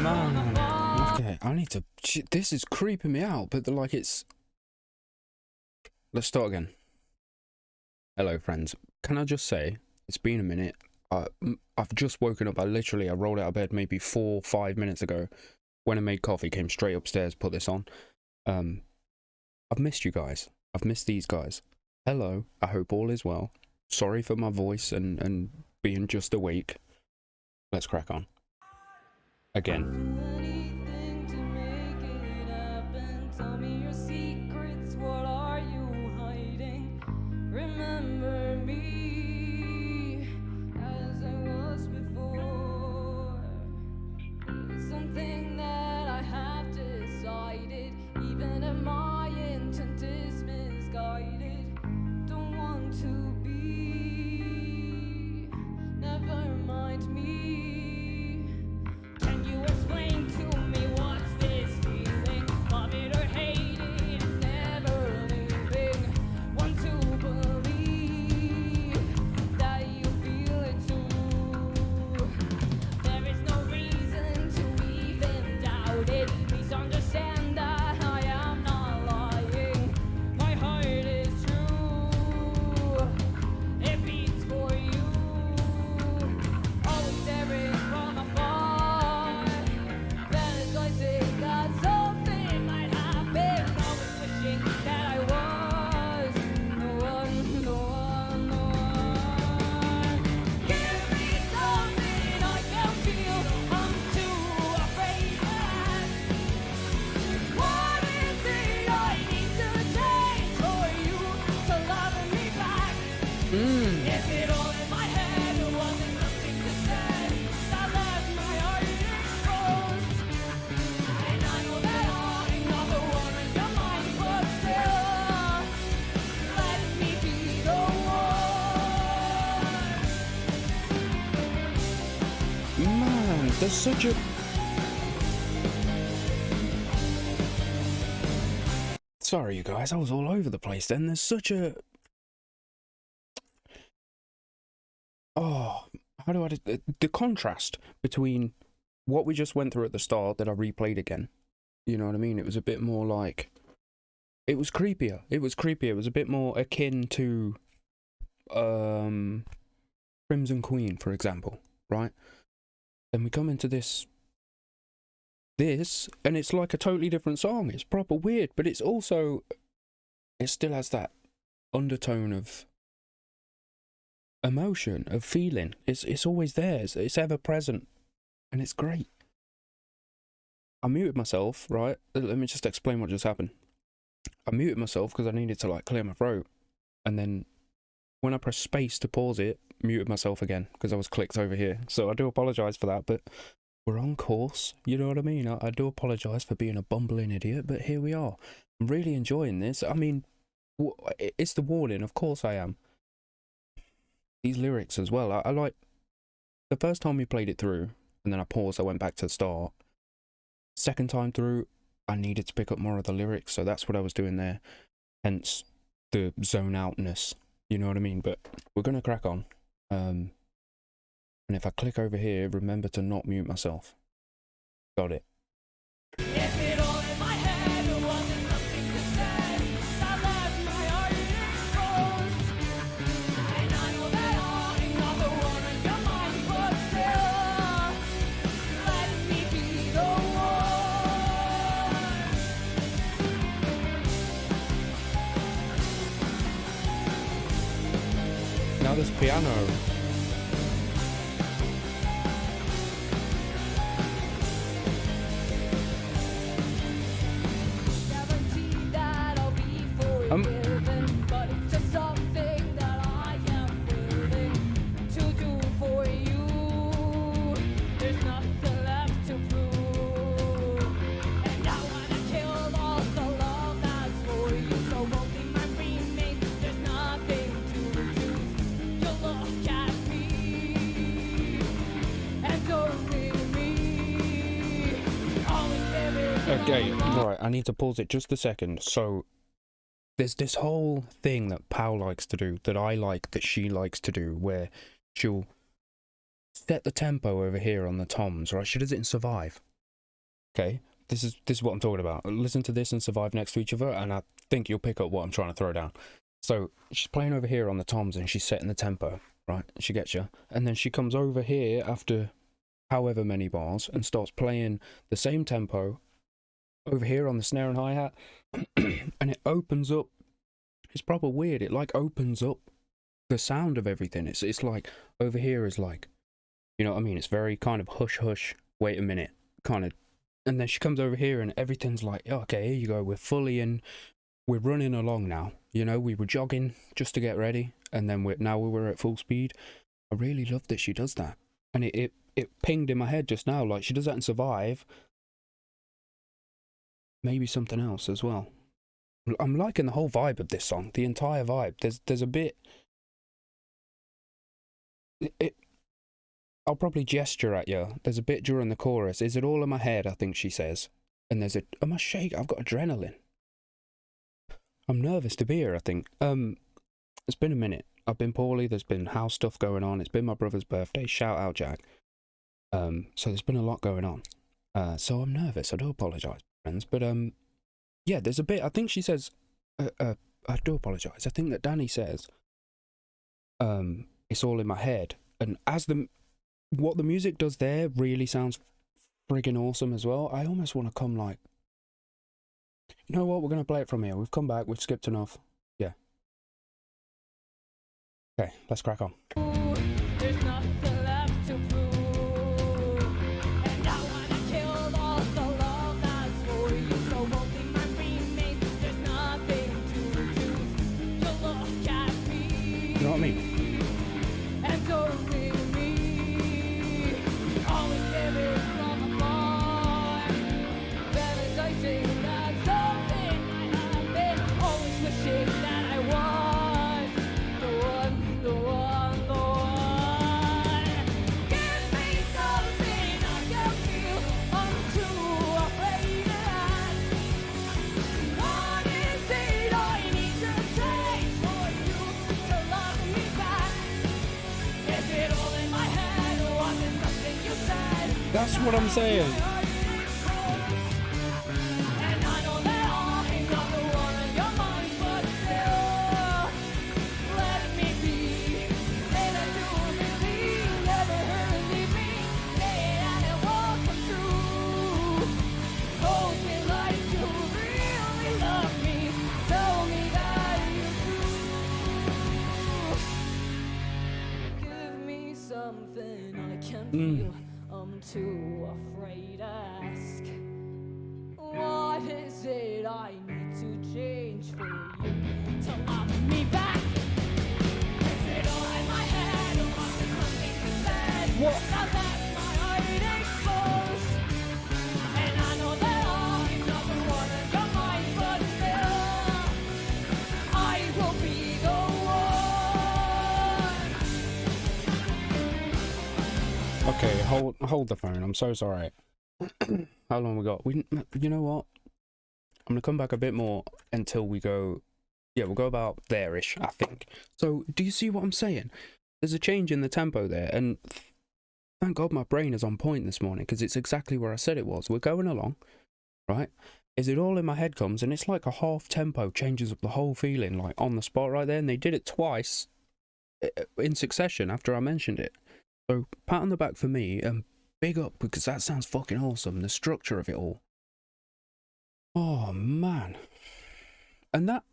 Man, okay, I need to. This is creeping me out, but like it's. Let's start again. Hello, friends. Can I just say it's been a minute? I've just woken up. I rolled out of bed maybe 4-5 minutes ago. When I made coffee, came straight upstairs, put this on. I've missed you guys. I've missed these guys. Hello. I hope all is well. Sorry for my voice and being just awake. Let's crack on. Again. There's such a... Sorry, you guys, I was all over the place then. There's such a... Oh, how do I... The contrast between what we just went through at the start that I replayed again. You know what I mean? It was a bit more like... It was creepier. It was creepier. It was a bit more akin to... Crimson Queen, for example, right? Then we come into this, and it's like a totally different song. It's proper weird, but it's also, it still has that undertone of emotion, of feeling. It's always there. It's ever present, and it's great. I muted myself, right? Let me just explain what just happened. I muted myself because I needed to like clear my throat, and then when I pressed space to pause it, muted myself again because I was clicked over here. So I do apologise for that, but we're on course. You know what I mean? I do apologise for being a bumbling idiot, but here we are. I'm really enjoying this. I mean, it's the warning. Of course I am. These lyrics as well. I like... The first time we played it through, and then I paused, I went back to the start. Second time through, I needed to pick up more of the lyrics, so that's what I was doing there. Hence, the zone outness. You know what I mean? But we're going to crack on. And if I click over here, remember to not mute myself. Got it. Now there's piano. Okay, right, I need to pause it just a second. So, there's this whole thing that Pal likes to do, that I like, that she likes to do, where she'll set the tempo over here on the toms, right? She does it in Survive. Okay, this is what I'm talking about. Listen to this and Survive next to each other, and I think you'll pick up what I'm trying to throw down. So she's playing over here on the toms, and she's setting the tempo, right? She gets you, and then she comes over here after however many bars and starts playing the same tempo over here on the snare and hi-hat, and it opens up. It's proper weird. It like opens up the sound of everything. It's like over here is like, you know what I mean? It's very kind of hush hush. Wait a minute, kind of. And then she comes over here and everything's like, okay, here you go. We're fully in. We're running along now. You know, we were jogging just to get ready, and then now we're at full speed. I really love that she does that, and it pinged in my head just now. Like she does that in Survive. Maybe something else as well. I'm liking the whole vibe of this song, the entire vibe. There's a bit. I'll probably gesture at you. There's a bit during the chorus. Is it all in my head? I think she says. And there's am I shaking? I've got adrenaline. I'm nervous to be here. I think. It's been a minute. I've been poorly. There's been house stuff going on. It's been my brother's birthday. Shout out, Jack. So there's been a lot going on. So I'm nervous. I do apologise, friends. But yeah, there's a bit. I think she says. I do apologise. I think that Danny says. It's all in my head, and as what the music does there really sounds friggin' awesome as well. I almost want to come like, you know what? We're gonna play it from here. We've come back. We've skipped enough. Yeah. Okay, let's crack on. There's nothing left to prove, and I wanna kill all the love that's for you. So won't be my remains. There's nothing to do. You look at me. You know what I mean? And don't leave me. Always living from afar. Fantasizing that something might happen. Always wishing that I was the one, the one, the one. Give me something I can feel. I'm too afraid to ask. What is it I need to change for you to love me back? Is it all in my head, or was it something you said? That's what I'm saying. And I know that I'm not the one on your mind, but still, let me be. Say that you will believe, never hurt me. Say that it won't come true. Hold me like you really love me. Tell me that you do. Give me something I can feel. I'm too afraid to ask. What is it I need to change for you to love me back? Is it all in my head, or was it something you said? What? Now that's my heart exposed, and I know that I'm not the one on your mind, but still, I will be the one. Okay, hold the phone. I'm so sorry. How long we got? You know what? I'm gonna come back a bit more until we go. Yeah, we'll go about there-ish, I think. So, do you see what I'm saying? There's a change in the tempo there, and thank God my brain is on point this morning, because it's exactly where I said it was. We're going along, right? Is it all in my head comes, and it's like a half tempo changes up the whole feeling, like on the spot right there, and they did it twice in succession after I mentioned it. So, pat on the back for me, and big up, because that sounds fucking awesome, the structure of it all. Oh, man. And that,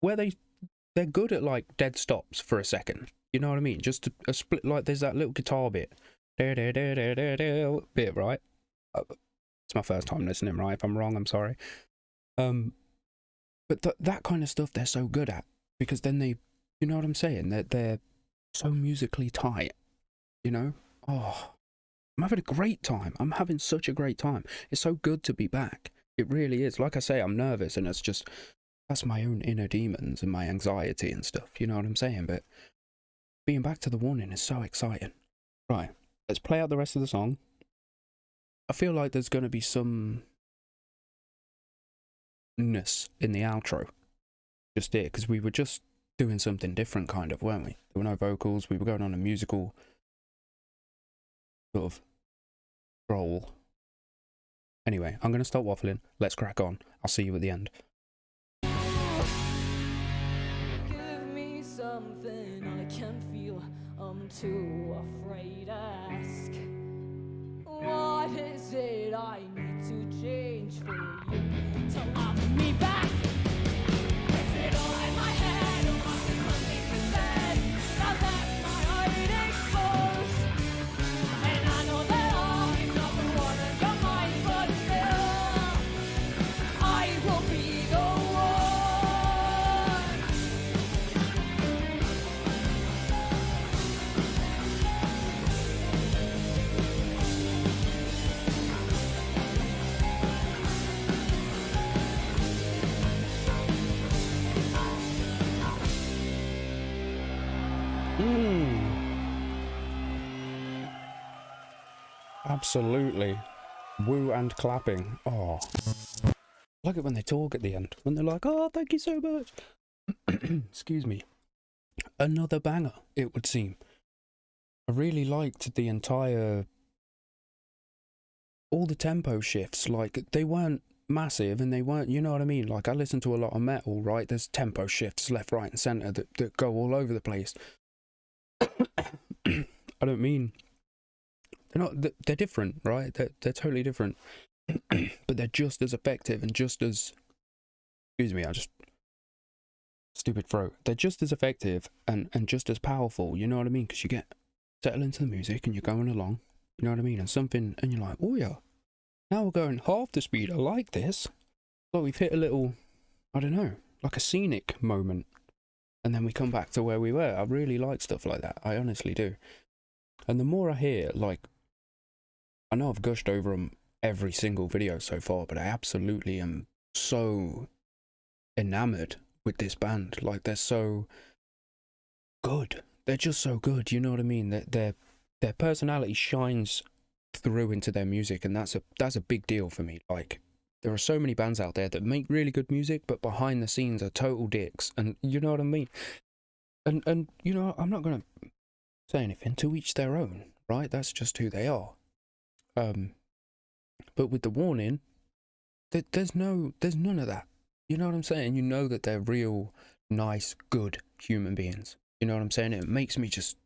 where they're good at, like, dead stops for a second. You know what I mean? Just a split, like, there's that little guitar bit. Bit, right? It's my first time listening, right? If I'm wrong, I'm sorry. But that kind of stuff they're so good at, because then they, you know what I'm saying? They're so musically tight, you know? Oh, I'm having a great time. I'm having such a great time. It's so good to be back. It really is. Like I say, I'm nervous, and that's my own inner demons and my anxiety and stuff. You know what I'm saying? But being back to the warning is so exciting. Right, let's play out the rest of the song. I feel like there's going to be some ness in the outro. Just here, because we were just doing something different, kind of, weren't we? There were no vocals. We were going on a musical sort of roll. Anyway, I'm going to stop waffling. Let's crack on. I'll see you at the end. Give me something I can feel. I'm too afraid to ask. What is it I need to change for you to love me back? Is it all in my head or must it completely said? I left my heart exposed, and I know that all is not the one on your mind, but still, I will be the one. Absolutely. Woo and clapping. Oh. I like it when they talk at the end. When they're like, oh, thank you so much. Excuse me. Another banger, it would seem. I really liked the entire... all the tempo shifts. Like, they weren't massive and they weren't, you know what I mean? Like, I listen to a lot of metal, right? There's tempo shifts left, right and centre that go all over the place. I don't mean... they're different, right? They're totally different. But they're just as effective and just as... Excuse me, I just... Stupid throat. They're just as effective and just as powerful, you know what I mean? Because you get settle into the music and you're going along, you know what I mean? And something, and you're like, oh yeah, now we're going half the speed, I like this. So we've hit a little, I don't know, like a scenic moment. And then we come back to where we were. I really like stuff like that, I honestly do. And the more I hear, like, I know I've gushed over them every single video so far, but I absolutely am so enamored with this band. Like, they're so good. They're just so good, you know what I mean? Their personality shines through into their music, and that's a big deal for me. Like, there are so many bands out there that make really good music, but behind the scenes are total dicks, and you know what I mean? And you know, I'm not gonna say anything, to each their own, right? That's just who they are. But with The Warning, there's none of that. You know what I'm saying? You know that they're real, nice, good human beings. You know what I'm saying? It makes me just...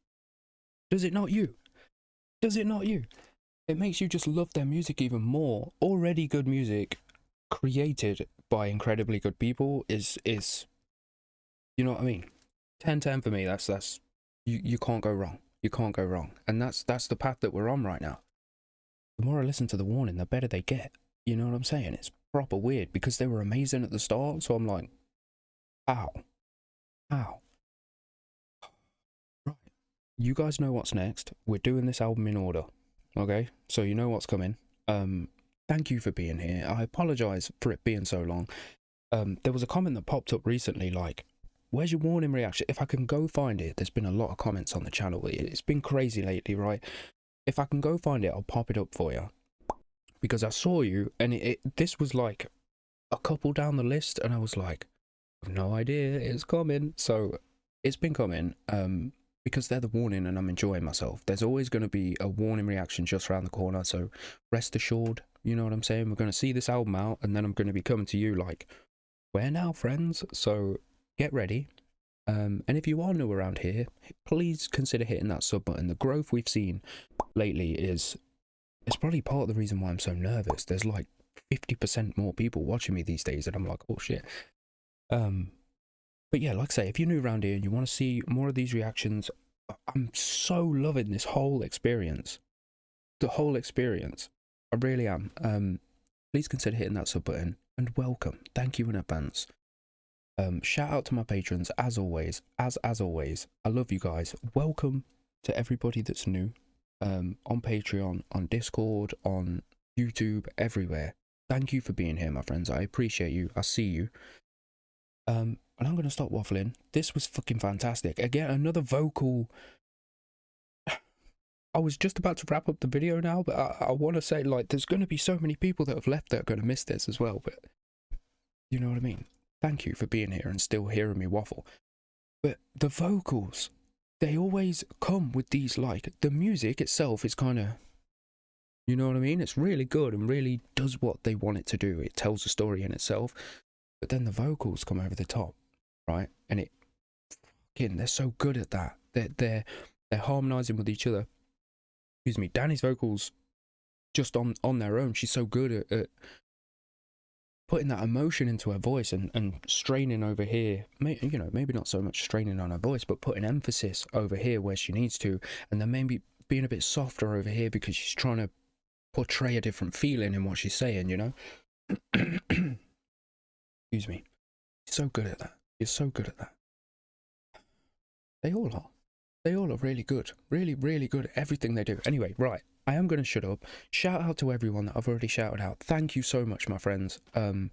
Does it not you? Does it not you? It makes you just love their music even more. Already good music created by incredibly good people is you know what I mean? 10/10 for me. That's you can't go wrong. You can't go wrong. And that's the path that we're on right now. The more I listen to The Warning, the better they get. You know what I'm saying? It's proper weird because they were amazing at the start, so I'm like, how? Right. You guys know what's next. We're doing this album in order. Okay? So you know what's coming. Thank you for being here. I apologise for it being so long. There was a comment that popped up recently, like, where's your Warning reaction? If I can go find it, there's been a lot of comments on the channel. It's been crazy lately, right? If I can go find it, I'll pop it up for you. Because I saw you, and this was like a couple down the list, and I was like, I've no idea, it's coming. So it's been coming, because they're The Warning and I'm enjoying myself. There's always going to be a Warning reaction just around the corner, so rest assured, you know what I'm saying? We're going to see this album out, and then I'm going to be coming to you like, where now, friends? So get ready. And if you are new around here, please consider hitting that sub button. The growth we've seen lately it's probably part of the reason why I'm so nervous. There's like 50% more people watching me these days, and I'm like, oh shit. But yeah, like I say, if you're new around here and you want to see more of these reactions, I'm so loving this whole experience. The whole experience. I really am. Please consider hitting that sub button, and welcome. Thank you in advance. Shout out to my patrons, as always. As always, I love you guys. Welcome to everybody that's new. On Patreon, on Discord, on YouTube, everywhere. Thank you for being here, my friends. I appreciate you. I see you. And I'm going to stop waffling. This was fucking fantastic. Again, another vocal... I was just about to wrap up the video now, but I want to say, like, there's going to be so many people that have left that are going to miss this as well, but... You know what I mean? Thank you for being here and still hearing me waffle. But the vocals, they always come with these, like, the music itself is kind of You know what I mean? It's really good and really does what they want it to do. It tells a story in itself, but then the vocals come over the top, right? And they're so good at that. They're harmonizing with each other. Excuse me. Danny's vocals, just on their own, she's so good at putting that emotion into her voice and straining over here. Maybe not so much straining on her voice, but putting emphasis over here where she needs to, and then maybe being a bit softer over here because she's trying to portray a different feeling in what she's saying, Excuse me. You're so good at that. You're so good at that. They all are. They all are really good. Really, really good at everything they do. Anyway, right. I am going to shut up. Shout out to everyone that I've already shouted out. Thank you so much, my friends. I'm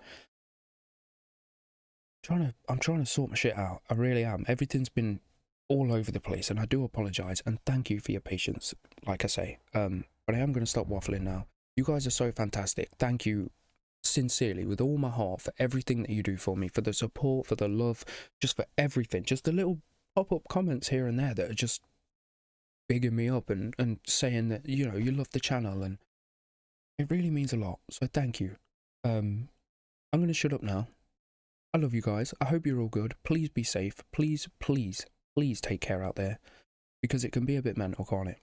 trying to sort my shit out. I really am. Everything's been all over the place, and I do apologize. And thank you for your patience, like I say. But I am going to stop waffling now. You guys are so fantastic. Thank you sincerely, with all my heart, for everything that you do for me, for the support, for the love, just for everything. Just the little pop-up comments here and there that are just bigging me up and saying that, you love the channel, and it really means a lot. So thank you. I'm going to shut up now. I love you guys. I hope you're all good. Please be safe. Please, please, please take care out there, because it can be a bit mental, can't it?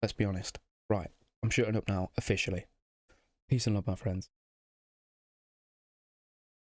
Let's be honest. Right, I'm shutting up now, officially. Peace and love, my friends.